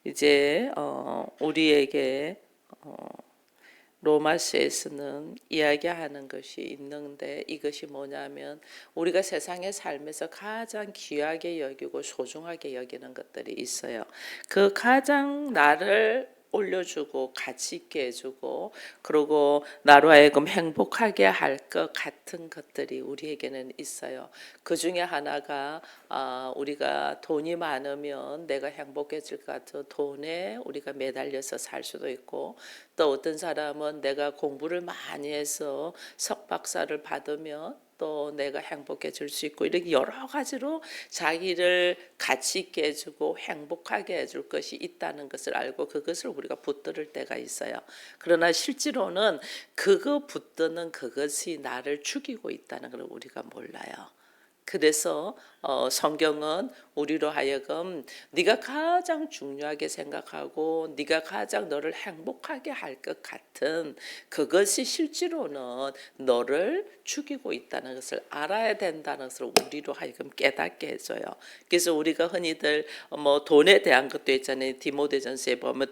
이제 우리에게 로마서에서는 이야기하는 것이 있는데, 이것이 뭐냐면 우리가 세상의 삶에서 가장 귀하게 여기고 소중하게 여기는 것들이 있어요. 그 가장 나를 올려주고 가치 있게 해주고, 그리고 나로 하여금 행복하게 할 것 같은 것들이 우리에게는 있어요. 그 중에 하나가 우리가 돈이 많으면 내가 행복해질 것 같아 돈에 우리가 매달려서 살 수도 있고, 또 어떤 사람은 내가 공부를 많이 해서 석박사를 받으면 또 내가 행복해질 수 있고, 이렇게 여러 가지로 자기를 가치 있게 해주고 행복하게 해줄 것이 있다는 것을 알고 그것을 우리가 붙들을 때가 있어요. 그러나 실제로는 그거 붙드는 그것이 나를 죽이고 있다는 걸 우리가 몰라요. 그래서 성경은 우리로 하여금 네가 가장 중요하게 생각하고 네가 가장 너를 행복하게 할 것 같은 그것이 실제로는 너를 죽이고 있다는 것을 알아야 된다는 것을 우리로 하여금 깨닫게 해줘요. 그래서 우리가 흔히들 돈에 대한 것도 있잖아요. 디모데전서에 보면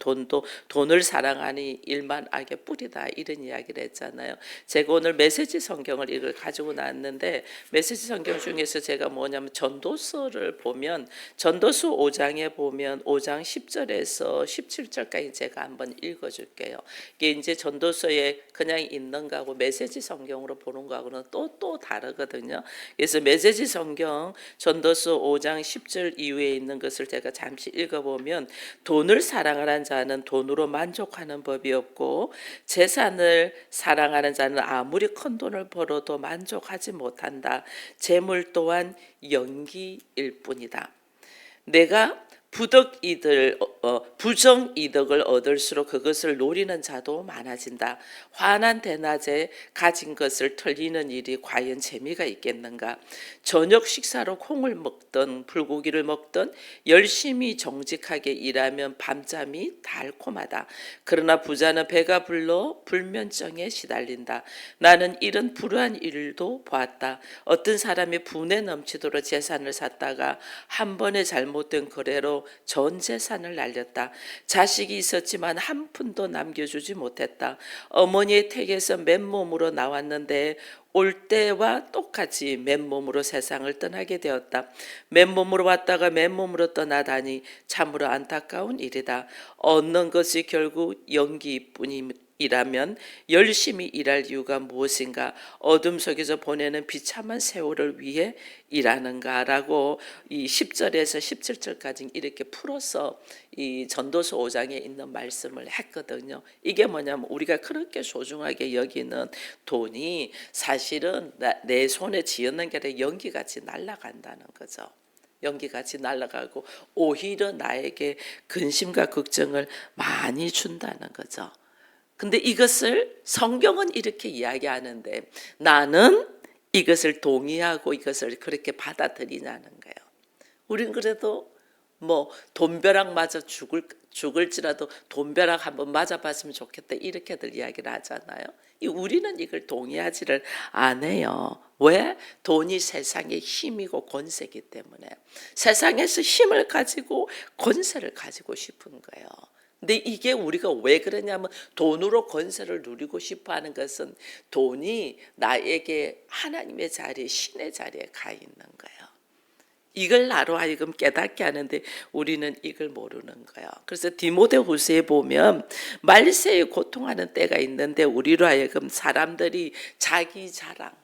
돈을 사랑하니 일만 악의 뿌리다, 이런 이야기를 했잖아요. 제가 오늘 메시지 성경을 이걸 가지고 나왔는데, 메시지 성경 중에서 제가 뭐냐면 전도서를 보면 전도서 5장에 보면 5장 10절에서 17절까지 제가 한번 읽어줄게요. 이게 이제 전도서에 그냥 있는 거하고 메시지 성경으로 보는 거하고는 또 다르거든요. 그래서 메시지 성경 전도서 5장 10절 이후에 있는 것을 제가 잠시 읽어보면, 돈을 사랑하는 자는 돈으로 만족하는 법이 없고 재산을 사랑하는 자는 아무리 큰 돈을 벌어도 만족하지 못한다. 재물 또한 연기일 뿐이다. 내가 부정이득을 얻을수록 그것을 노리는 자도 많아진다. 환한 대낮에 가진 것을 털리는 일이 과연 재미가 있겠는가? 저녁 식사로 콩을 먹든 불고기를 먹든 열심히 정직하게 일하면 밤잠이 달콤하다. 그러나 부자는 배가 불러 불면증에 시달린다. 나는 이런 불우한 일도 보았다. 어떤 사람이 분에 넘치도록 재산을 샀다가 한 번의 잘못된 거래로 전 재산을 날렸다. 자식이 있었지만 한 푼도 남겨주지 못했다. 어머니의 택에서 맨몸으로 나왔는데 올 때와 똑같이 맨몸으로 세상을 떠나게 되었다. 맨몸으로 왔다가 맨몸으로 떠나다니 참으로 안타까운 일이다. 얻는 것이 결국 연기뿐이라면 열심히 일할 이유가 무엇인가? 어둠 속에서 보내는 비참한 세월을 위해 일하는가라고 이 10절에서 17절까지 이렇게 풀어서 이 전도서 5장에 있는 말씀을 했거든요. 이게 뭐냐면 우리가 그렇게 소중하게 여기는 돈이 사실은 내 손에 쥐었는 게 아니라 연기같이 날아간다는 거죠. 연기같이 날아가고 오히려 나에게 근심과 걱정을 많이 준다는 거죠. 근데 이것을 성경은 이렇게 이야기하는데 나는 이것을 동의하고 이것을 그렇게 받아들이냐는 거예요. 우린 그래도 돈벼락 맞아 죽을지라도 돈벼락 한번 맞아봤으면 좋겠다, 이렇게들 이야기를 하잖아요. 우리는 이걸 동의하지를 않아요. 왜? 돈이 세상의 힘이고 권세이기 때문에 세상에서 힘을 가지고 권세를 가지고 싶은 거예요. 근데 이게 우리가 왜 그러냐면 돈으로 권세를 누리고 싶어하는 것은 돈이 나에게 하나님의 자리에, 신의 자리에 가 있는 거예요. 이걸 나로 하여금 깨닫게 하는데 우리는 이걸 모르는 거예요. 그래서 디모데후서에 보면 말세에 고통하는 때가 있는데 우리로 하여금 사람들이 자기 자랑,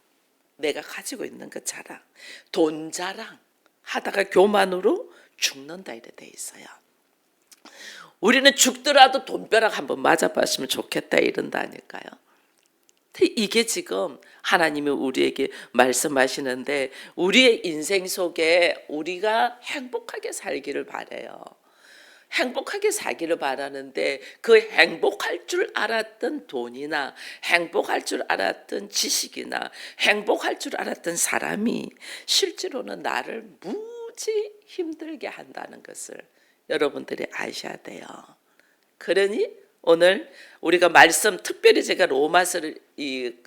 내가 가지고 있는 그 자랑, 돈 자랑 하다가 교만으로 죽는다 이래 돼 있어요. 우리는 죽더라도 돈벼락 한번 맞아봤으면 좋겠다 이런다니까요. 이게 지금 하나님이 우리에게 말씀하시는데, 우리의 인생 속에 우리가 행복하게 살기를 바라요. 행복하게 살기를 바라는데 그 행복할 줄 알았던 돈이나 행복할 줄 알았던 지식이나 행복할 줄 알았던 사람이 실제로는 나를 무지 힘들게 한다는 것을 여러분들이 아셔야 돼요. 그러니 오늘 우리가 말씀, 특별히 제가 로마서를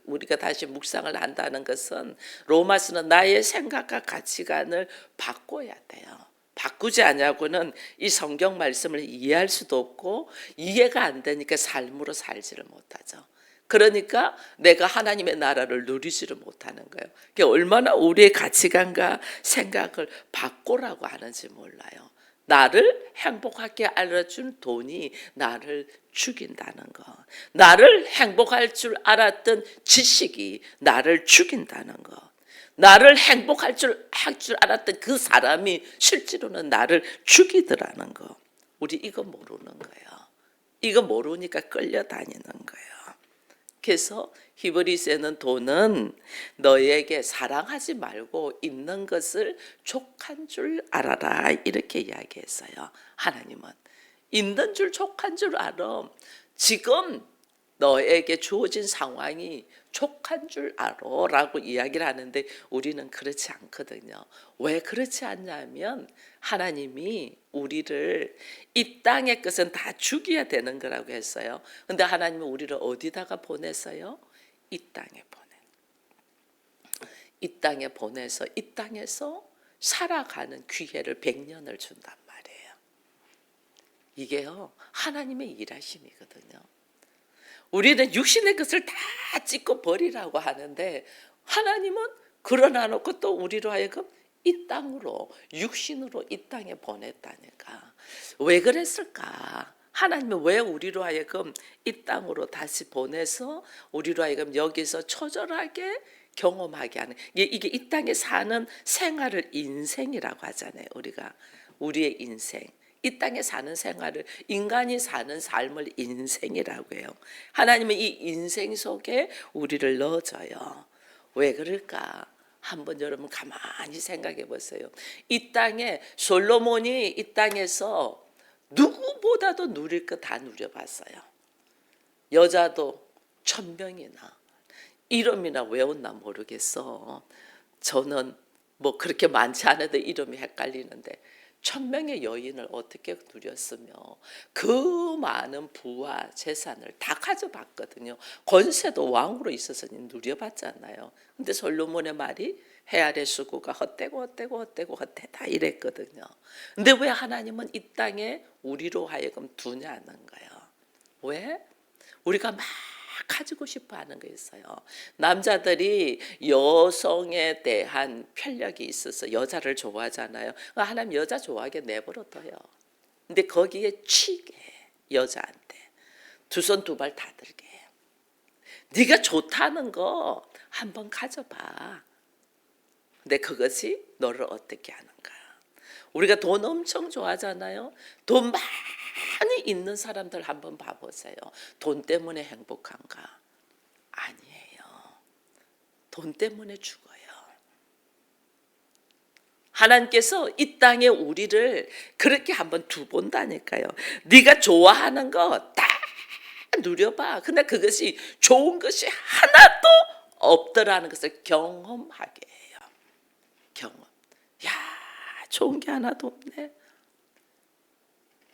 우리가 다시 묵상을 한다는 것은 로마서는 나의 생각과 가치관을 바꿔야 돼요. 바꾸지 않냐고는 이 성경 말씀을 이해할 수도 없고 이해가 안 되니까 삶으로 살지를 못하죠. 그러니까 내가 하나님의 나라를 누리지를 못하는 거예요. 그게 얼마나 우리의 가치관과 생각을 바꾸라고 하는지 몰라요. 나를 행복하게 알아준 돈이 나를 죽인다는 거. 나를 행복할 줄 알았던 지식이 나를 죽인다는 거. 나를 행복할 줄 알았던 그 사람이 실제로는 나를 죽이더라는 거. 우리 이거 모르는 거예요. 이거 모르니까 끌려다니는 거예요. 그래서 히브리서에는 돈은 너에게 사랑하지 말고 있는 것을 족한 줄 알아라 이렇게 이야기했어요. 하나님은 있는 줄 족한 줄 알아. 지금 너에게 주어진 상황이 족한 줄 알아라고 이야기를 하는데 우리는 그렇지 않거든요. 왜 그렇지 않냐면 하나님이 우리를 이 땅의 것은 다 죽여야 되는 거라고 했어요. 근데 하나님은 우리를 어디다가 보냈어요? 이 땅에 이 땅에 보내서 이 땅에서 살아가는 기회를 100년을 준단 말이에요. 이게요 하나님의 일하심이거든요. 우리는 육신의 것을 다 찢고 버리라고 하는데 하나님은 그러나 놓고 또 우리로 하여금 이 땅으로 육신으로 이 땅에 보냈다니까. 왜 그랬을까? 하나님은 왜 우리로 하여금 이 땅으로 다시 보내서 우리로 하여금 여기서 처절하게 경험하게 하는 이게 이 땅에 사는 생활을 인생이라고 하잖아요. 우리가 우리의 인생. 이 땅에 사는 생활을 인간이 사는 삶을 인생이라고 해요. 하나님은 이 인생 속에 우리를 넣어줘요. 왜 그럴까? 한번 여러분 가만히 생각해 보세요. 이 땅에 솔로몬이 이 땅에서 누구보다도 누릴 거 다 누려봤어요. 여자도 1000명이나 이름이나 외웠나 모르겠어. 저는 뭐 그렇게 많지 않아도 이름이 헷갈리는데 1000명의 여인을 어떻게 누렸으며 그 많은 부와 재산을 다 가져봤거든요. 권세도 왕으로 있어서 누려봤잖아요. 근데 솔로몬의 말이 해 아래 수고가 헛되다 이랬거든요. 근데 왜 하나님은 이 땅에 우리로 하여금 두냐는 거예요. 왜? 우리가 막 가지고 싶어 하는 거 있어요. 남자들이 여성에 대한 편력이 있어서 여자를 좋아하잖아요. 하나님 여자 좋아하게 내버려둬요. 근데 거기에 치게 여자한테 두 손 두 발 다 들게 해요. 네가 좋다는 거 한번 가져봐. 근데 그것이 너를 어떻게 하는가. 우리가 돈 엄청 좋아하잖아요. 돈 많이 있는 사람들 한번 봐보세요. 돈 때문에 행복한가? 아니에요. 돈 때문에 죽어요. 하나님께서 이 땅에 우리를 그렇게 한번 두본다니까요. 네가 좋아하는 거 다 누려봐. 근데 그것이 좋은 것이 하나도 없더라는 것을 경험하게 해요. 경험. 야, 좋은 게 하나도 없네.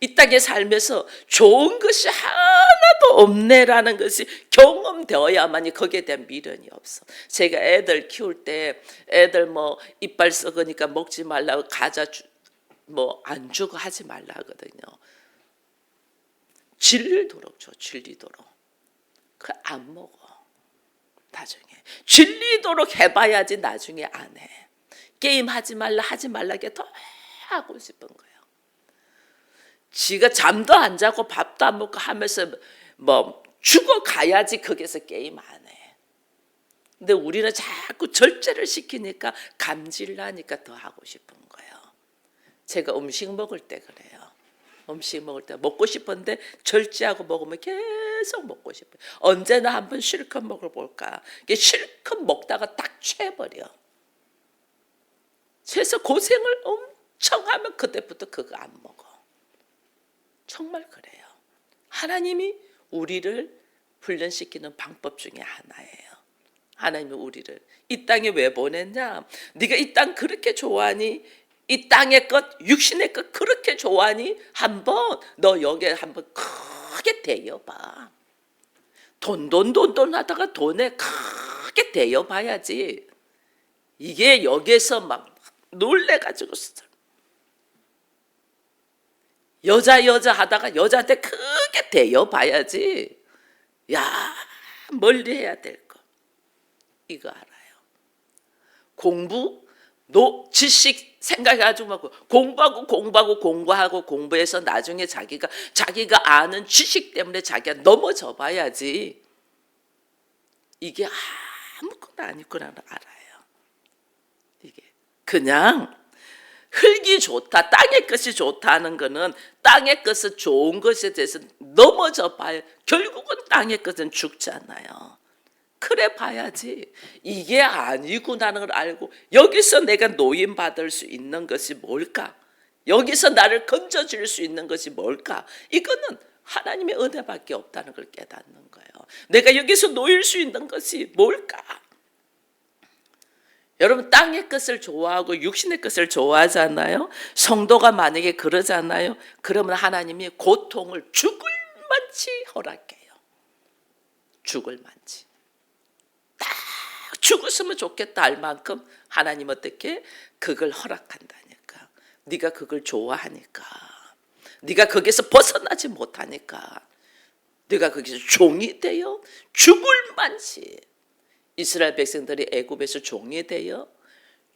이 땅에 살면서 좋은 것이 하나도 없네라는 것이 경험되어야만이 거기에 대한 미련이 없어. 제가 애들 키울 때 애들 뭐 이빨 썩으니까 먹지 말라고 과자 뭐 안 주고 하지 말라 하거든요. 질리도록 줘. 질리도록. 그 안 먹어. 나중에 질리도록 해봐야지 나중에 안 해. 게임 하지 말라게 더 하고 싶은 거예요. 지가 잠도 안 자고 밥도 안 먹고 하면서 뭐 죽어가야지 거기서 게임 안 해. 근데 우리는 자꾸 절제를 시키니까 감질나니까 더 하고 싶은 거예요. 제가 음식 먹을 때 그래요. 음식 먹을 때 먹고 싶은데 절제하고 먹으면 계속 먹고 싶어요. 언제나 한번 실컷 먹어볼까. 실컷 먹다가 딱 취해버려. 그래서 고생을 엄청 하면 그때부터 그거 안 먹어. 정말 그래요. 하나님이 우리를 훈련시키는 방법 중에 하나예요. 하나님이 우리를 이 땅에 왜 보냈냐? 네가 이 땅 그렇게 좋아하니? 이 땅의 것, 육신의 것 그렇게 좋아하니? 한번 너 여기에 한번 크게 대여봐. 돈 하다가 돈에 크게 대여봐야지. 이게 여기에서 막 놀래가지고 여자 하다가 여자한테 크게 대여봐야지. 야, 멀리 해야 될 거. 이거 알아요. 공부, 지식 생각해가지고 막 공부하고 공부해서 나중에 자기가 아는 지식 때문에 자기가 넘어져 봐야지. 이게 아무거나 아니구나 알아요. 이게 그냥 흙이 좋다, 땅의 것이 좋다는 거는 땅의 것은 좋은 것에 대해서 넘어져 봐야 결국은 땅의 것은 죽잖아요. 그래 봐야지 이게 아니구나는 걸 알고 여기서 내가 노인받을 수 있는 것이 뭘까? 여기서 나를 건져줄 수 있는 것이 뭘까? 이거는 하나님의 은혜밖에 없다는 걸 깨닫는 거예요. 내가 여기서 놓일 수 있는 것이 뭘까? 여러분 땅의 것을 좋아하고 육신의 것을 좋아하잖아요. 성도가 만약에 그러잖아요. 그러면 하나님이 고통을 죽을 만치 허락해요. 죽을 만치. 딱 죽었으면 좋겠다 할 만큼 하나님 어떻게 그걸 허락한다니까. 네가 그걸 좋아하니까. 네가 거기서 벗어나지 못하니까. 네가 거기서 종이 되어 죽을 만치. 이스라엘 백성들이 애굽에서 종이 되어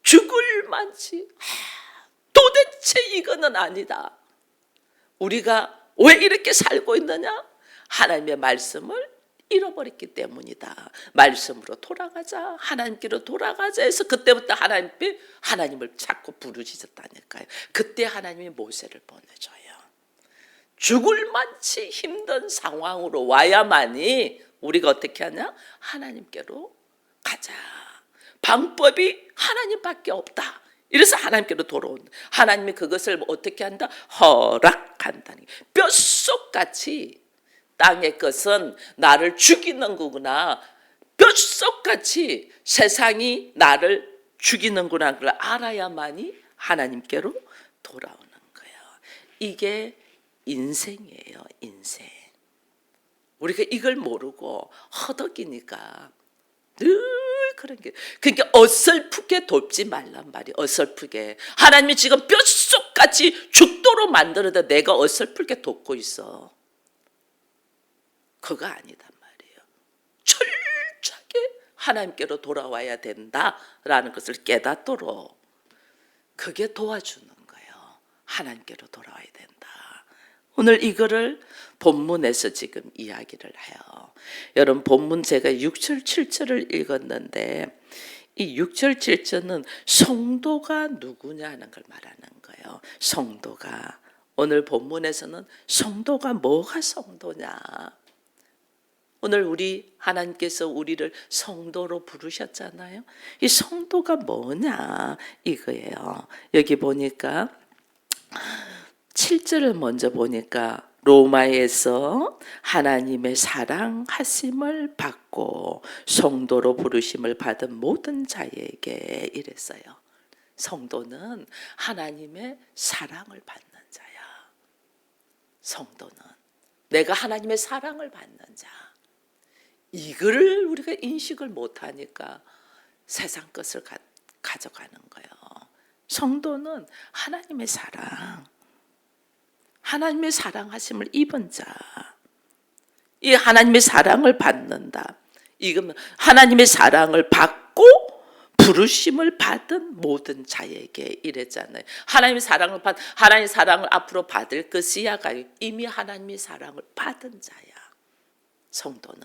죽을 만치. 도대체 이거는 아니다. 우리가 왜 이렇게 살고 있느냐? 하나님의 말씀을 잃어버렸기 때문이다. 말씀으로 돌아가자. 하나님께로 돌아가자 해서 그때부터 하나님을 자꾸 부르짖었다니까요. 그때 하나님이 모세를 보내줘요. 죽을 만치 힘든 상황으로 와야만이 우리가 어떻게 하냐? 하나님께로 가자. 방법이 하나님밖에 없다. 이래서 하나님께로 돌아온다. 하나님이 그것을 어떻게 한다? 허락한다는. 뼛속같이 땅의 것은 나를 죽이는 거구나. 뼛속같이 세상이 나를 죽이는구나. 그걸 알아야만이 하나님께로 돌아오는 거예요. 이게 인생이에요. 인생. 우리가 이걸 모르고 허덕이니까 늘 그런 게. 그러니까 어설프게 돕지 말란 말이에요. 어설프게. 하나님이 지금 뼛속같이 죽도록 만들어도 내가 어설프게 돕고 있어. 그거 아니다 말이에요. 철저하게 하나님께로 돌아와야 된다라는 것을 깨닫도록 그게 도와주는 거예요. 하나님께로 돌아와야 된다. 오늘 이거를 본문에서 지금 이야기를 해요. 여러분 본문 제가 6절 7절을 읽었는데 이 6절 7절은 성도가 누구냐는 걸 말하는 거예요. 성도가. 오늘 본문에서는 성도가 뭐가 성도냐. 오늘 우리 하나님께서 우리를 성도로 부르셨잖아요. 이 성도가 뭐냐 이거예요. 여기 보니까 7절을 먼저 보니까 로마에서 하나님의 사랑하심을 받고 성도로 부르심을 받은 모든 자에게 이랬어요. 성도는 하나님의 사랑을 받는 자야. 성도는 내가 하나님의 사랑을 받는 자. 이거를 우리가 인식을 못하니까 세상 것을 가져가는 거예요. 성도는 하나님의 사랑, 하나님의 사랑하심을 입은 자, 이 하나님의 사랑을 받는다. 이건 하나님의 사랑을 받고 부르심을 받은 모든 자에게 이랬잖아요. 하나님의 사랑을 앞으로 받을 것이야가 이미 하나님의 사랑을 받은 자야. 성도는.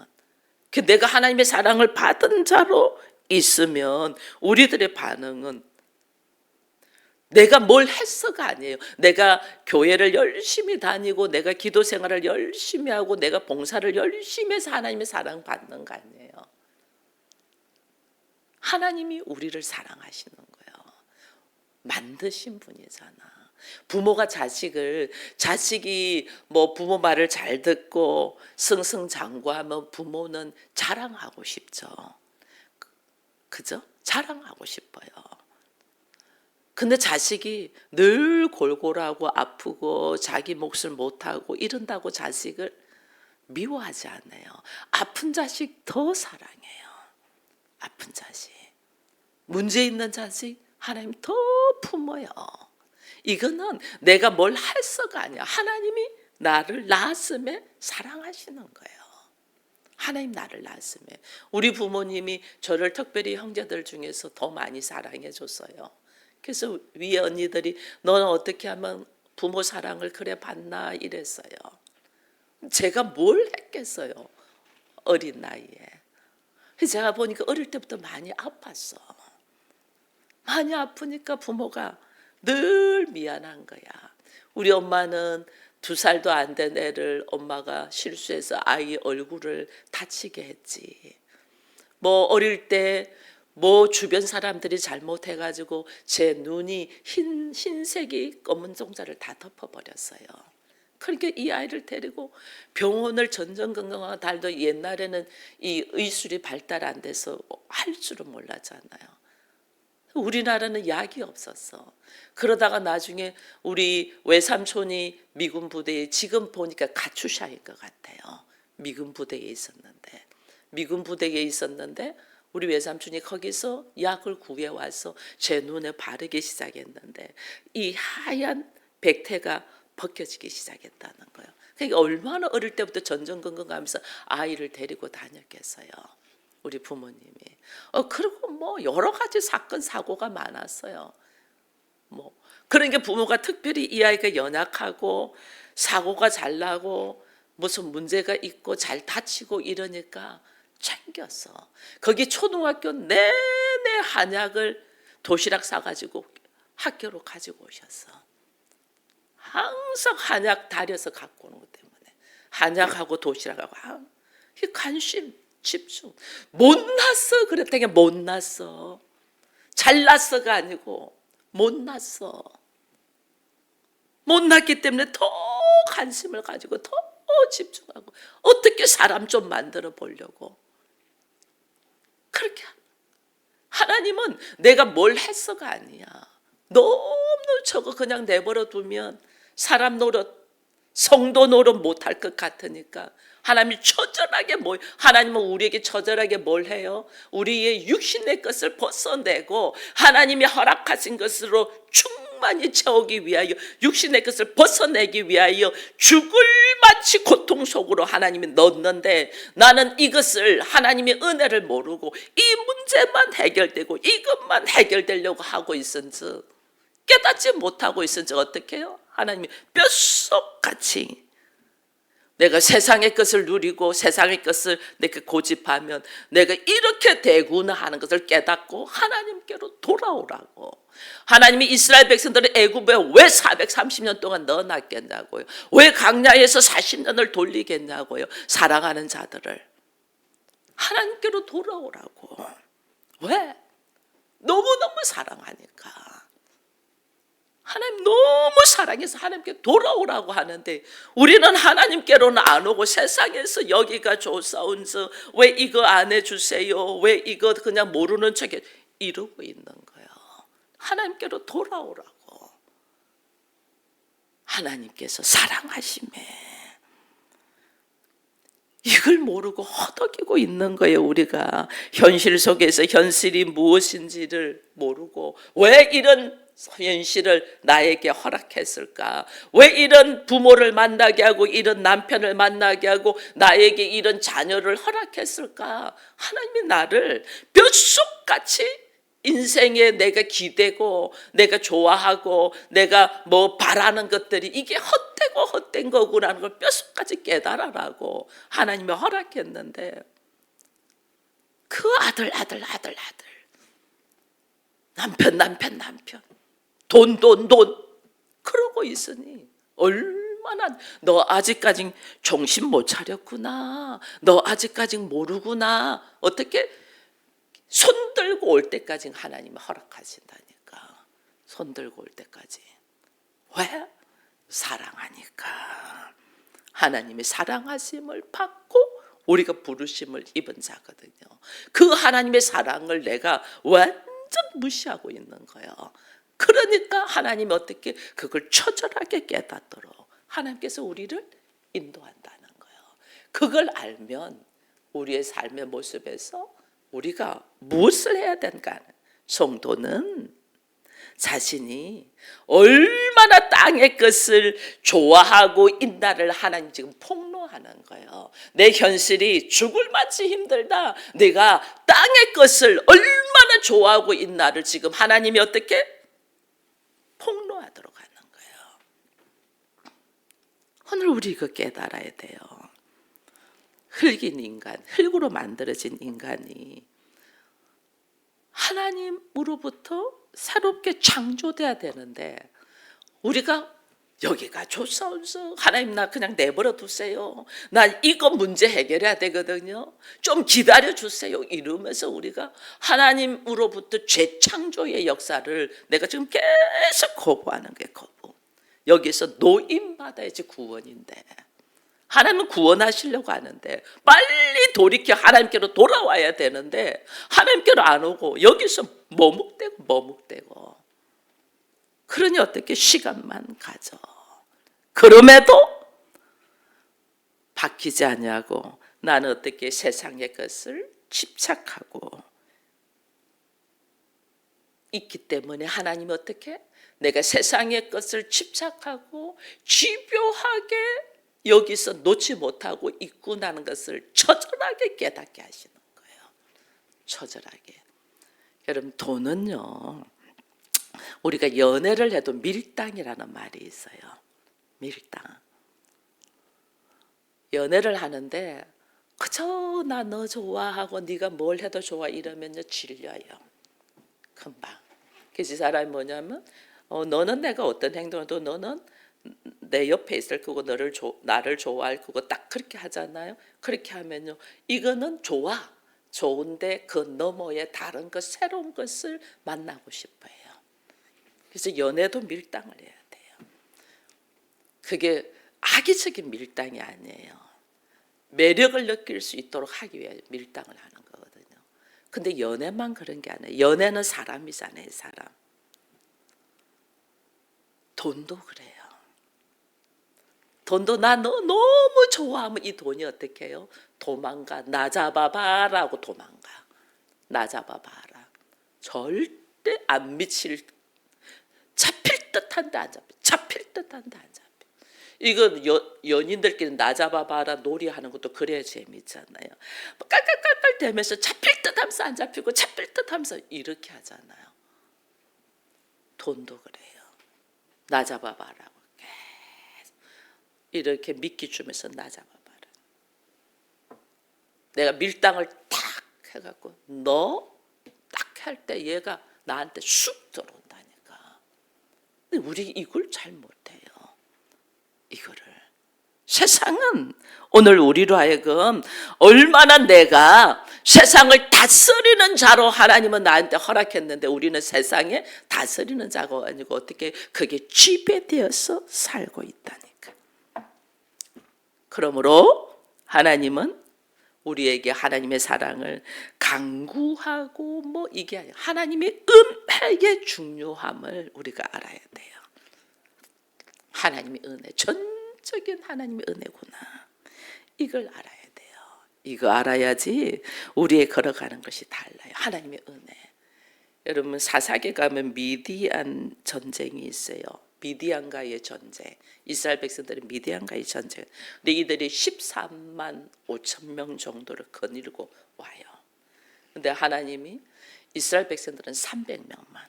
내가 하나님의 사랑을 받은 자로 있으면 우리들의 반응은 내가 뭘 했어가 아니에요. 내가 교회를 열심히 다니고 내가 기도 생활을 열심히 하고 내가 봉사를 열심히 해서 하나님의 사랑 받는 거 아니에요. 하나님이 우리를 사랑하시는 거예요. 만드신 분이잖아. 부모가 자식이 뭐 부모 말을 잘 듣고 승승장구하면 부모는 자랑하고 싶죠. 그죠? 자랑하고 싶어요. 근데 자식이 늘 골골하고 아프고 자기 몫을 못하고 이런다고 자식을 미워하지 않아요. 아픈 자식 더 사랑해요. 아픈 자식. 문제 있는 자식 하나님 더 품어요. 이거는 내가 뭘 했어가 아니야. 하나님이 나를 낳았음에 사랑하시는 거예요. 하나님 나를 낳았음에. 우리 부모님이 저를 특별히 형제들 중에서 더 많이 사랑해 줬어요. 그래서 위에 언니들이 너는 어떻게 하면 부모 사랑을 그래 받나 이랬어요. 제가 뭘 했겠어요, 어린 나이에. 제가 보니까 어릴 때부터 많이 아팠어. 많이 아프니까 부모가 늘 미안한 거야. 우리 엄마는 2살도 안 된 애를 엄마가 실수해서 아이 얼굴을 다치게 했지. 뭐 어릴 때 뭐 주변 사람들이 잘못해가지고 제 눈이 흰색이 검은 종자를 다 덮어버렸어요. 그러니까 이 아이를 데리고 병원을 전전긍긍하고 달도 옛날에는 이 의술이 발달 안 돼서 할 줄은 몰랐잖아요. 우리나라는 약이 없었어. 그러다가 나중에 우리 외삼촌이 미군 부대에, 지금 보니까 가추샤인 것 같아요. 미군 부대에 있었는데 우리 외삼촌이 거기서 약을 구해와서 제 눈에 바르기 시작했는데 이 하얀 백태가 벗겨지기 시작했다는 거예요. 그러니까 얼마나 어릴 때부터 전전긍긍하면서 아이를 데리고 다녔겠어요, 우리 부모님이. 그리고 뭐 여러 가지 사건 사고가 많았어요. 뭐 그러니까 부모가 특별히 이 아이가 연약하고 사고가 잘 나고 무슨 문제가 있고 잘 다치고 이러니까 챙겼어. 거기 초등학교 내내 한약을 도시락 싸가지고 학교로 가지고 오셨어. 항상 한약 다려서 갖고 오는 것 때문에 한약하고 도시락하고 관심, 집중. 못났어 그랬더니 못났어. 잘났어가 아니고 못났어. 못났기 때문에 더 관심을 가지고 더 집중하고 어떻게 사람 좀 만들어 보려고 그렇게. 하나님은 내가 뭘 했어가 아니야. 너무 저거 그냥 내버려 두면 사람 노릇, 성도 노릇 못할 것 같으니까 하나님이 처절하게 하나님은 우리에게 처절하게 뭘 해요? 우리의 육신의 것을 벗어내고 하나님이 허락하신 것으로 충만히 채우기 위하여, 육신의 것을 벗어내기 위하여 죽을 만치 고통 속으로 하나님이 넣는데, 나는 이것을 하나님의 은혜를 모르고 이 문제만 해결되고 이것만 해결되려고 하고 있은지, 깨닫지 못하고 있은지 어떻게 해요? 하나님이 뼛속같이 내가 세상의 것을 누리고 세상의 것을 내가 고집하면 내가 이렇게 되구나 하는 것을 깨닫고 하나님께로 돌아오라고. 하나님이 이스라엘 백성들을 애굽에 왜 430년 동안 넣어놨겠냐고요. 왜 광야에서 40년을 돌리겠냐고요. 사랑하는 자들을 하나님께로 돌아오라고. 왜? 너무너무 사랑하니까. 하나님 너무 사랑해서 하나님께 돌아오라고 하는데 우리는 하나님께로는 안 오고 세상에서 여기가 좋사온지, 왜 이거 안 해주세요, 왜 이거 그냥 모르는 척해, 이러고 있는 거예요. 하나님께로 돌아오라고. 하나님께서 사랑하심에 이걸 모르고 허덕이고 있는 거예요. 우리가 현실 속에서 현실이 무엇인지를 모르고 왜 이런 현실을 나에게 허락했을까? 왜 이런 부모를 만나게 하고 이런 남편을 만나게 하고 나에게 이런 자녀를 허락했을까? 하나님이 나를 뼛속같이 인생에 내가 기대고 내가 좋아하고 내가 뭐 바라는 것들이 이게 헛되고 헛된 거구나라는 걸 뼛속까지 깨달아라고 하나님이 허락했는데, 그 아들 남편 돈 그러고 있으니 얼마나 너 아직까지 정신 못 차렸구나, 너 아직까지 모르구나. 어떻게 손 들고 올 때까지 하나님이 허락하신다니까. 손 들고 올 때까지. 왜? 사랑하니까. 하나님의 사랑하심을 받고 우리가 부르심을 입은 자거든요. 그 하나님의 사랑을 내가 완전 무시하고 있는 거예요. 그러니까 하나님이 어떻게 그걸 처절하게 깨닫도록 하나님께서 우리를 인도한다는 거예요. 그걸 알면 우리의 삶의 모습에서 우리가 무엇을 해야 되는가. 성도는 자신이 얼마나 땅의 것을 좋아하고 있나를 하나님 지금 폭로하는 거예요. 내 현실이 죽을 맛이 힘들다. 내가 땅의 것을 얼마나 좋아하고 있나를 지금 하나님이 어떻게 폭로하도록 하는 거예요. 오늘 우리 이거 깨달아야 돼요. 흙인 인간, 흙으로 만들어진 인간이 하나님으로부터 새롭게 창조돼야 되는데 우리가 여기가 좋사온서 하나님 나 그냥 내버려 두세요. 나 이거 문제 해결해야 되거든요. 좀 기다려 주세요. 이러면서 우리가 하나님으로부터 재창조의 역사를 내가 지금 계속 거부하는 게 거부. 여기서 노임받아야지 구원인데 하나님은 구원하시려고 하는데 빨리 돌이켜 하나님께로 돌아와야 되는데 하나님께로 안 오고 여기서 머뭇대고 그러니 어떻게 시간만 가져. 그럼에도 바뀌지 않냐고 나는 어떻게 세상의 것을 집착하고 있기 때문에 하나님은 어떻게 내가 세상의 것을 집착하고 집요하게 여기서 놓지 못하고 있구나는 것을 처절하게 깨닫게 하시는 거예요. 처절하게. 여러분 돈은요. 우리가 연애를 해도 밀당이라는 말이 있어요. 밀당. 연애를 하는데 그저 나 너 좋아하고 네가 뭘 해도 좋아 이러면요 질려요. 금방. 그래서 이 사람이 뭐냐면 너는 내가 어떤 행동을 해도 너는 내 옆에 있을 거고 나를 좋아할 거고 딱 그렇게 하잖아요. 그렇게 하면요 이거는 좋은데 그 너머에 다른 것 새로운 것을 만나고 싶어요. 그래서 연애도 밀당을 해야 돼요. 그게 악의적인 밀당이 아니에요. 매력을 느낄 수 있도록 하기 위해 밀당을 하는 거거든요. 근데 연애만 그런 게 아니에요. 연애는 사람이잖아요. 사람. 돈도 그래요. 돈도 나 너 너무 좋아하면 이 돈이 어떻게 해요? 도망가. 나 잡아봐라고 도망가. 나 잡아봐라. 절대 안 미칠 잡힐 듯한데 안 잡혀. 잡힐 듯한데 안 잡혀. 이거 연인들끼리 나 잡아봐라 놀이하는 것도 그래야 재미있잖아요. 깔깔깔깔 대면서 잡힐 듯하면서 안 잡히고 잡힐 듯하면서 이렇게 하잖아요. 돈도 그래요. 나 잡아봐라고 계속 이렇게 미끼 주면서 나 잡아봐라. 내가 밀당을 탁 해갖고 너 딱 할 때 얘가 나한테 쑥 들어온다니까. 근데 우리 이걸 잘 못해요. 이거를. 세상은 오늘 우리로 하여금 얼마나 내가 세상을 다스리는 자로 하나님은 나한테 허락했는데 우리는 세상에 다스리는 자가 아니고 어떻게 그게 지배되어서 살고 있다니까. 그러므로 하나님은 우리에게 하나님의 사랑을 강구하고 이게 아니라 하나님의 은혜의 중요함을 우리가 알아야 돼요. 하나님의 은혜, 전적인 하나님의 은혜구나. 이걸 알아야 돼요. 이거 알아야지 우리의 걸어가는 것이 달라요. 하나님의 은혜. 여러분 사사기 가면 미디안 전쟁이 있어요. 미디안과의 전쟁. 이스라엘 백성들은 미디안과의 전쟁. 근데 이들이 13만 5천 명 정도를 거닐고 와요. 근데 하나님이 이스라엘 백성들은 300명만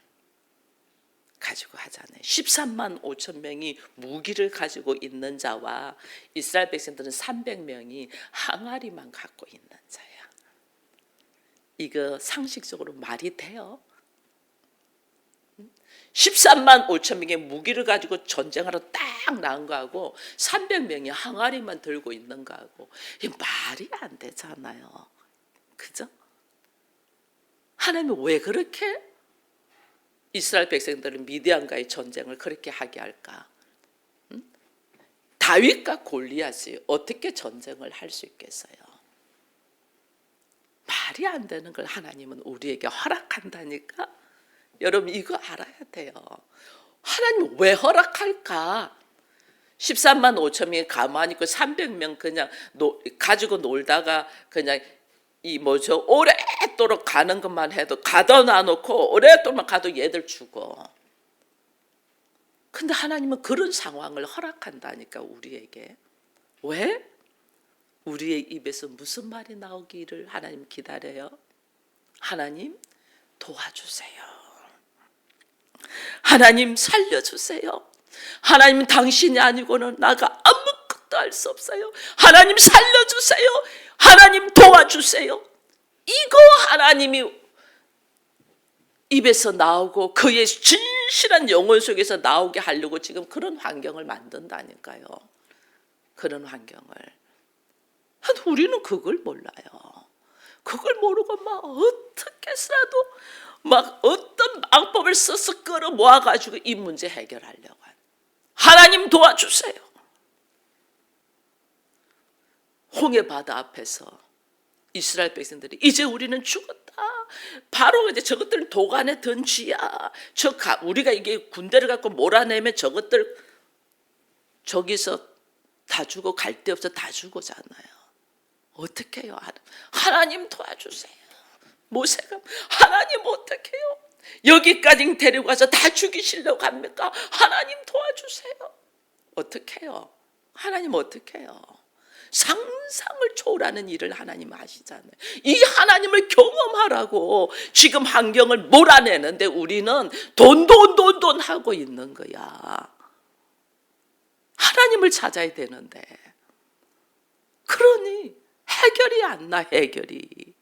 가지고 하잖아요. 13만 5천 명이 무기를 가지고 있는 자와 이스라엘 백성들은 300명이 항아리만 갖고 있는 자야. 이거 상식적으로 말이 돼요? 13만 5천 명의 무기를 가지고 전쟁하러 딱 나온 거하고 300명이 항아리만 들고 있는 거하고 이 말이 안 되잖아요. 그죠? 하나님은 왜 그렇게 이스라엘 백성들은 미디안과의 전쟁을 그렇게 하게 할까? 다윗과 골리앗이 어떻게 전쟁을 할 수 있겠어요? 말이 안 되는 걸 하나님은 우리에게 허락한다니까. 여러분 이거 알아야 돼요. 하나님 왜 허락할까? 13만 5천 명이 가만히 있고 300명 그냥 가지고 놀다가 그냥 오랫도록 가는 것만 해도 가다 놔놓고 오랫도록 가도 얘들 죽어. 근데 하나님은 그런 상황을 허락한다니까, 우리에게. 왜? 우리의 입에서 무슨 말이 나오기를 하나님 기다려요? 하나님 도와주세요. 하나님 살려주세요. 하나님 당신이 아니고는 나가 아무것도 할 수 없어요. 하나님 살려주세요. 하나님 도와주세요. 이거 하나님이 입에서 나오고 그의 진실한 영혼 속에서 나오게 하려고 지금 그런 환경을 만든다니까요. 그런 환경을. 우리는 그걸 몰라요. 그걸 모르고 막 어떻게 해서라도 막 어떤 방법을 써서 끌어 모아가지고 이 문제 해결하려고 하는. 하나님 도와주세요. 홍해 바다 앞에서 이스라엘 백성들이 이제 우리는 죽었다. 바로 이제 저것들은 도간에 든 쥐야. 우리가 이게 군대를 갖고 몰아내면 저것들 저기서 다 죽어, 갈 데 없어 다 죽어잖아요. 어떻게 해요? 하나님 도와주세요. 모세가 하나님 어떻게 해요? 여기까지 데리고 가서 다 죽이시려고 합니까? 하나님 도와주세요. 어떻게 해요? 하나님 어떻게 해요? 상상을 초월하는 일을 하나님 하시잖아요. 이 하나님을 경험하라고 지금 환경을 몰아내는데 우리는 돈 하고 있는 거야. 하나님을 찾아야 되는데. 그러니 해결이 안 나, 해결이.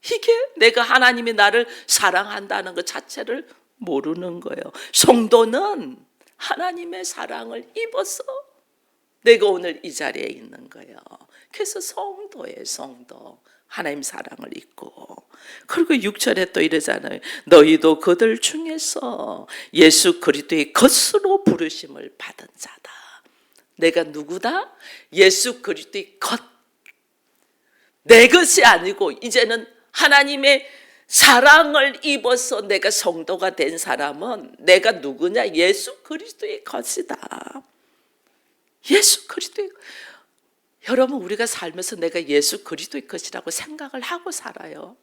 이게 내가 하나님이 나를 사랑한다는 것 자체를 모르는 거예요. 성도는 하나님의 사랑을 입어서 내가 오늘 이 자리에 있는 거예요. 그래서 성도예요, 성도. 하나님 사랑을 입고. 그리고 6절에 또 이러잖아요. 너희도 그들 중에서 예수 그리스도의 것으로 부르심을 받은 자다. 내가 누구다? 예수 그리스도의 것. 내 것이 아니고 이제는 하나님의 사랑을 입어서 내가 성도가 된 사람은 내가 누구냐? 예수 그리스도의 것이다. 예수 그리스도의. 여러분, 우리가 살면서 내가 예수 그리스도의 것이라고 생각을 하고 살아요.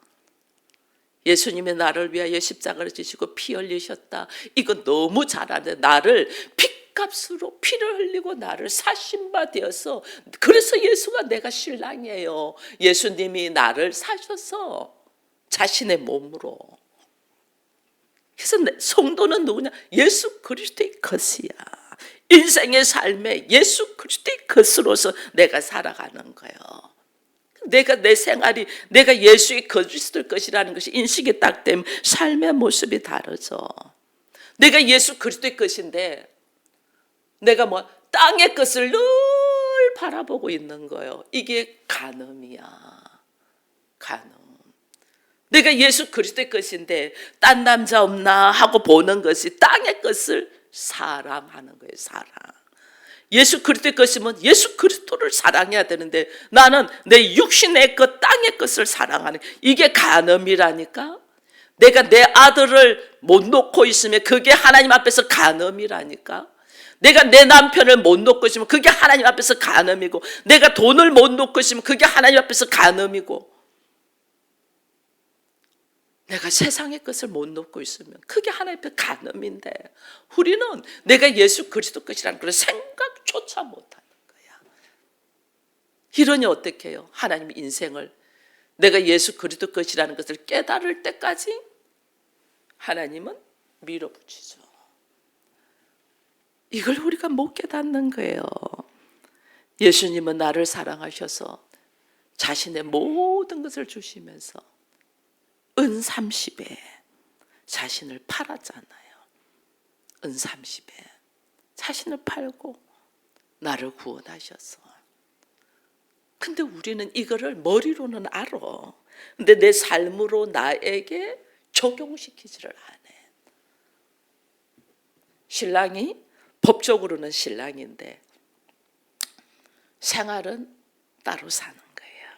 예수님이 나를 위하여 십자가를 지시고 피 흘리셨다. 이거 너무 잘 아는데 나를 핏값으로 피를 흘리고 나를 사신 바 되어서, 그래서 예수가 내가 신랑이에요. 예수님이 나를 사셔서 자신의 몸으로. 그래서 성도는 누구냐? 예수 그리스도의 것이야. 인생의 삶에 예수 그리스도의 것으로서 내가 살아가는 거예요. 내가 내 생활이 내가 예수의 그리스도의 것이라는 것이 인식이 딱 되면 삶의 모습이 다르죠. 내가 예수 그리스도의 것인데 내가 뭐 땅의 것을 늘 바라보고 있는 거예요. 이게 간음이야. 간음. 내가 예수 그리스도의 것인데 딴 남자 없나 하고 보는 것이 땅의 것을 사랑하는 거예요. 사랑. 예수 그리스도의 것이면 예수 그리스도를 사랑해야 되는데 나는 내 육신의 것, 땅의 것을 사랑하는, 이게 간음이라니까. 내가 내 아들을 못 놓고 있으면 그게 하나님 앞에서 간음이라니까. 내가 내 남편을 못 놓고 있으면 그게 하나님 앞에서 간음이고, 내가 돈을 못 놓고 있으면 그게 하나님 앞에서 간음이고, 내가 세상의 것을 못 놓고 있으면 그게 하나님 앞에 간음인데, 우리는 내가 예수 그리스도 것이라는 그런 생각조차 못하는 거야. 이러니 어떻게 해요? 하나님 인생을 내가 예수 그리스도 것이라는 것을 깨달을 때까지 하나님은 밀어붙이죠. 이걸 우리가 못 깨닫는 거예요. 예수님은 나를 사랑하셔서 자신의 모든 것을 주시면서 은 30에 자신을 팔았잖아요. 은 30에 자신을 팔고 나를 구원하셔서. 근데 우리는 이거를 머리로는 알아. 근데 내 삶으로 나에게 적용시키지를 않아. 신랑이 법적으로는 신랑인데 생활은 따로 사는 거예요.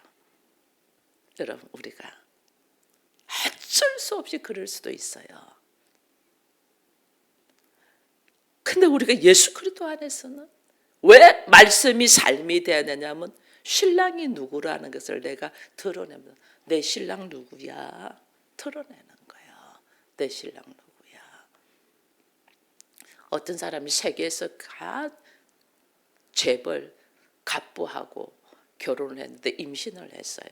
여러분, 우리가 어쩔 수 없이 그럴 수도 있어요. 근데 우리가 예수 그리스도 안에서는 왜 말씀이 삶이 되어야 되냐면 신랑이 누구라는 것을 내가 드러내면, 내 신랑 누구야? 드러내는 거예요. 내 신랑 누구야? 어떤 사람이 세계에서 재벌 갑부하고 결혼을 했는데 임신을 했어요.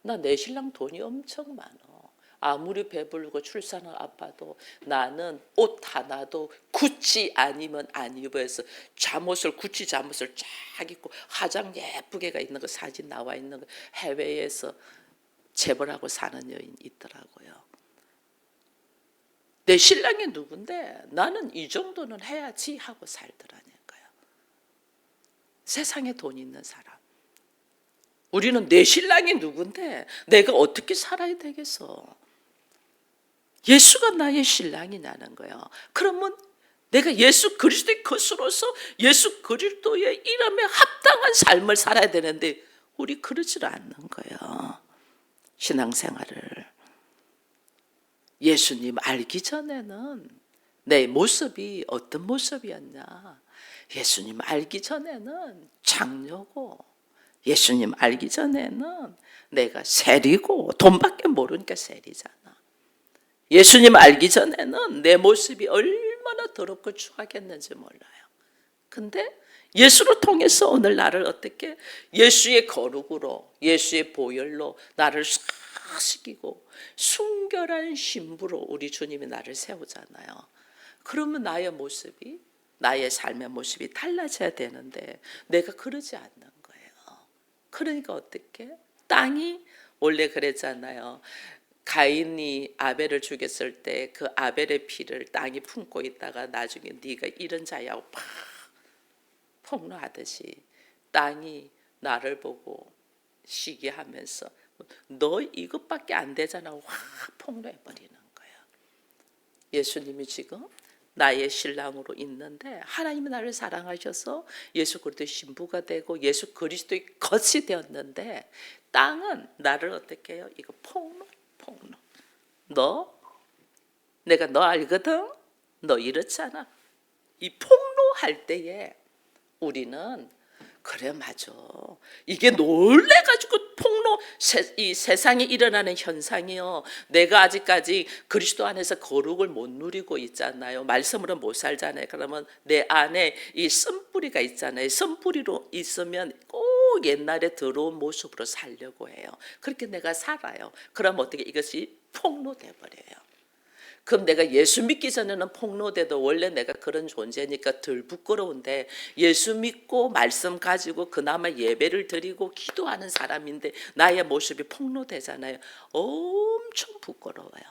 나 내 신랑 돈이 엄청 많어. 아무리 배부르고 출산을 아파도 나는 옷 하나도 구찌 아니면 안 입어서 구찌 잠옷을 쫙 입고 화장 예쁘게가 있는 거 사진 나와 있는 거 해외에서 재벌하고 사는 여인 있더라고요. 내 신랑이 누군데 나는 이 정도는 해야지 하고 살더라니까요. 세상에 돈 있는 사람. 우리는 내 신랑이 누군데 내가 어떻게 살아야 되겠어. 예수가 나의 신랑이냐는 거예요. 그러면 내가 예수 그리스도의 것으로서 예수 그리스도의 이름에 합당한 삶을 살아야 되는데 우리 그러질 않는 거예요. 신앙생활을. 예수님 알기 전에는 내 모습이 어떤 모습이었냐. 예수님 알기 전에는 장녀고, 예수님 알기 전에는 내가 세리고, 돈밖에 모르니까 세리잖아. 예수님 알기 전에는 내 모습이 얼마나 더럽고 추악했는지 몰라요. 근데 예수를 통해서 오늘 나를 어떻게 예수의 거룩으로, 예수의 보혈로 나를 싹시키고 순결한 신부로 우리 주님이 나를 세우잖아요. 그러면 나의 모습이, 나의 삶의 모습이 달라져야 되는데 내가 그러지 않는 거예요. 그러니까 어떻게? 땅이 원래 그랬잖아요. 가인이 아벨을 죽였을 때 그 아벨의 피를 땅이 품고 있다가 나중에 네가 이런 자야고 팍 폭로하듯이 땅이 나를 보고 시기하면서 너 이것밖에 안 되잖아 확 폭로해버리는 거예요. 예수님이 지금 나의 신랑으로 있는데 하나님이 나를 사랑하셔서 예수 그리스도의 신부가 되고 예수 그리스도의 것이 되었는데 땅은 나를 어떻게 해요? 이거 폭로. 내가 너 알거든? 너 이렇잖아. 이 폭로할 때에 우리는 그래 맞아. 이게 놀래가지고 이 세상에 일어나는 현상이요. 내가 아직까지 그리스도 안에서 거룩을 못 누리고 있잖아요. 말씀으로 못 살잖아요. 그러면 내 안에 이 쓴뿌리가 있잖아요. 쓴뿌리로 있으면 꼭 옛날에 더러운 모습으로 살려고 해요. 그렇게 내가 살아요. 그럼 어떻게 이것이 폭로돼 버려요. 그럼 내가 예수 믿기 전에는 폭로돼도 원래 내가 그런 존재니까 덜 부끄러운데 예수 믿고 말씀 가지고 그나마 예배를 드리고 기도하는 사람인데 나의 모습이 폭로되잖아요. 엄청 부끄러워요.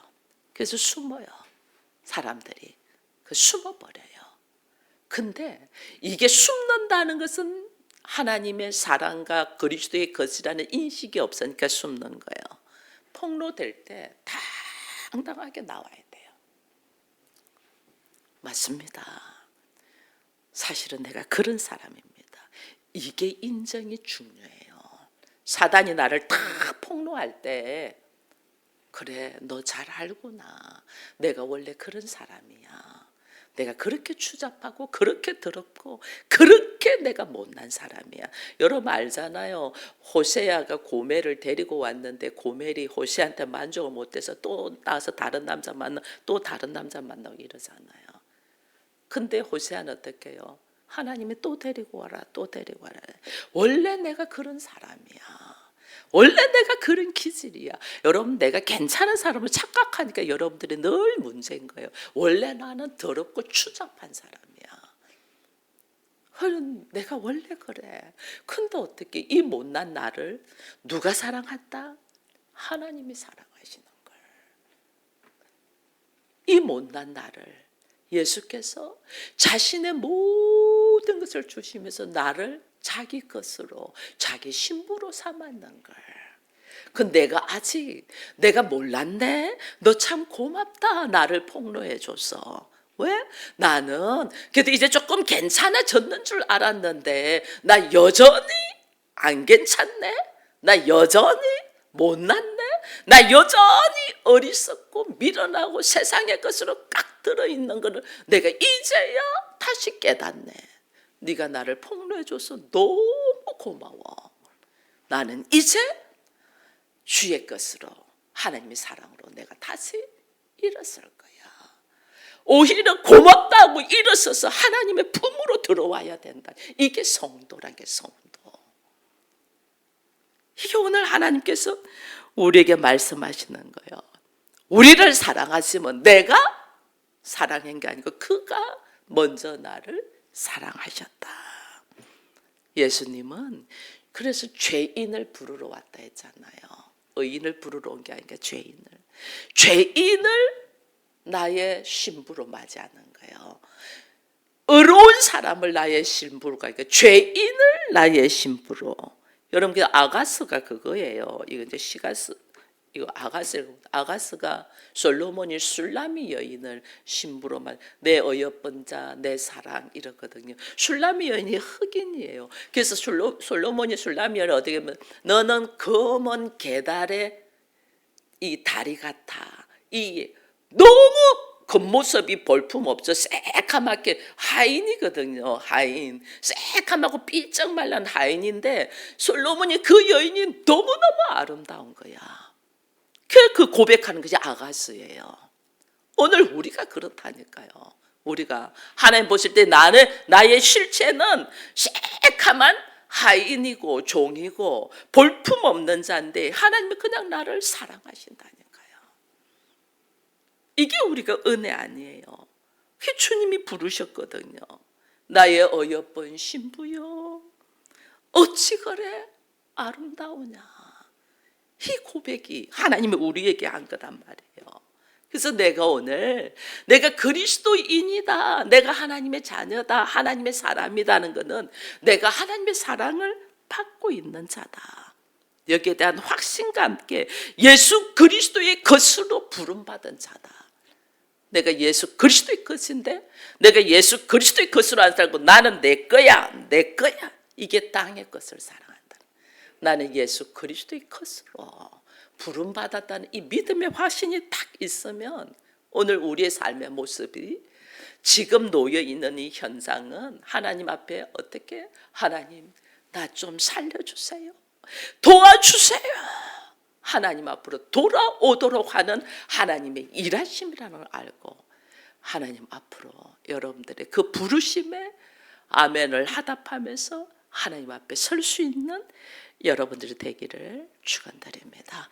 그래서 숨어요. 사람들이. 숨어버려요. 근데 이게 숨는다는 것은 하나님의 사랑과 그리스도의 것이라는 인식이 없으니까 숨는 거예요. 폭로될 때 당당하게 나와야 돼요. 맞습니다. 사실은 내가 그런 사람입니다. 이게 인정이 중요해요. 사단이 나를 다 폭로할 때 그래 너 잘 알구나. 내가 원래 그런 사람이야. 내가 그렇게 추잡하고 그렇게 더럽고 그렇게 내가 못난 사람이야. 여러분 알잖아요. 호세아가 고멜을 데리고 왔는데 고멜이 호세아한테 만족을 못해서 또 나와서 다른 남자 만나 또 다른 남자 만나고 이러잖아요. 근데 호세아는 어떻게 해요? 하나님이 또 데리고 와라 또 데리고 와라. 원래 내가 그런 사람이야. 원래 내가 그런 기질이야. 여러분 내가 괜찮은 사람을 착각하니까 여러분들이 늘 문제인 거예요. 원래 나는 더럽고 추잡한 사람이야. 내가 원래 그래. 근데 어떻게 이 못난 나를 누가 사랑한다? 하나님이 사랑하시는 걸. 이 못난 나를 예수께서 자신의 모든 것을 주시면서 나를 자기 것으로 자기 신부로 삼았는 걸. 내가 몰랐네. 너 참 고맙다. 나를 폭로해 줘서. 왜? 나는 그래도 이제 조금 괜찮아졌는 줄 알았는데 나 여전히 안 괜찮네. 나 여전히 못났네. 나 여전히 어리석고 미련하고 세상의 것으로 깍 들어있는 거를 내가 이제야 다시 깨닫네. 네가 나를 폭로해줘서 너무 고마워. 나는 이제 주의 것으로 하나님의 사랑으로 내가 다시 일어설 거야. 오히려 고맙다고 일어서서 하나님의 품으로 들어와야 된다. 이게 성도란 게 성도. 이게 오늘 하나님께서 우리에게 말씀하시는 거예요. 우리를 사랑하시면 내가 사랑한 게 아니고 그가 먼저 나를 사랑하셨다. 예수님은 그래서 죄인을 부르러 왔다 했잖아요. 의인을 부르러 온 게 아니라 죄인을 나의 신부로 맞이하는 거예요. 의로운 사람을 나의 신부로 가니까 죄인을 나의 신부로. 여러분 그 아가스가 그거예요. 이거 이제 시가스 이거 아가스가 솔로몬이 술라미 여인을 신부로만 내 어여쁜 자, 내 사랑 이렇거든요. 술라미 여인이 흑인이에요. 그래서 솔로몬이 술라미 여인을 어떻게 보면 너는 검은 계달의 이 다리 같아. 이 너무 겉모습이 볼품없죠. 새카맣게 하인이거든요. 하인. 새카맣고 삐쩍 말란 하인인데 솔로몬이 그 여인이 너무너무 아름다운 거야. 그 고백하는 것이 아가스예요. 오늘 우리가 그렇다니까요. 우리가 하나님 보실 때 나의 실체는 새카만 하인이고 종이고 볼품없는 자인데 하나님은 그냥 나를 사랑하신다니까요. 이게 우리가 은혜 아니에요. 그게 주님이 부르셨거든요. 나의 어여쁜 신부여 어찌 그래 아름다우냐. 이 고백이 하나님이 우리에게 한 거란 말이에요. 그래서 내가 오늘 내가 그리스도인이다, 내가 하나님의 자녀다, 하나님의 사람이라는 것은 내가 하나님의 사랑을 받고 있는 자다. 여기에 대한 확신과 함께 예수 그리스도의 것으로 부름받은 자다. 내가 예수 그리스도의 것인데 내가 예수 그리스도의 것으로 안 살고 나는 내 거야. 이게 땅의 것을 사랑한다. 나는 예수 그리스도의 것으로 부름받았다는 이 믿음의 확신이 딱 있으면 오늘 우리의 삶의 모습이 지금 놓여 있는 이 현상은 하나님 앞에 어떻게 하나님 나 좀 살려주세요. 도와주세요. 하나님 앞으로 돌아오도록 하는 하나님의 일하심이라는 걸 알고 하나님 앞으로 여러분들의 그 부르심에 아멘을 하답하면서 하나님 앞에 설 수 있는 여러분들이 되기를 축원드립니다.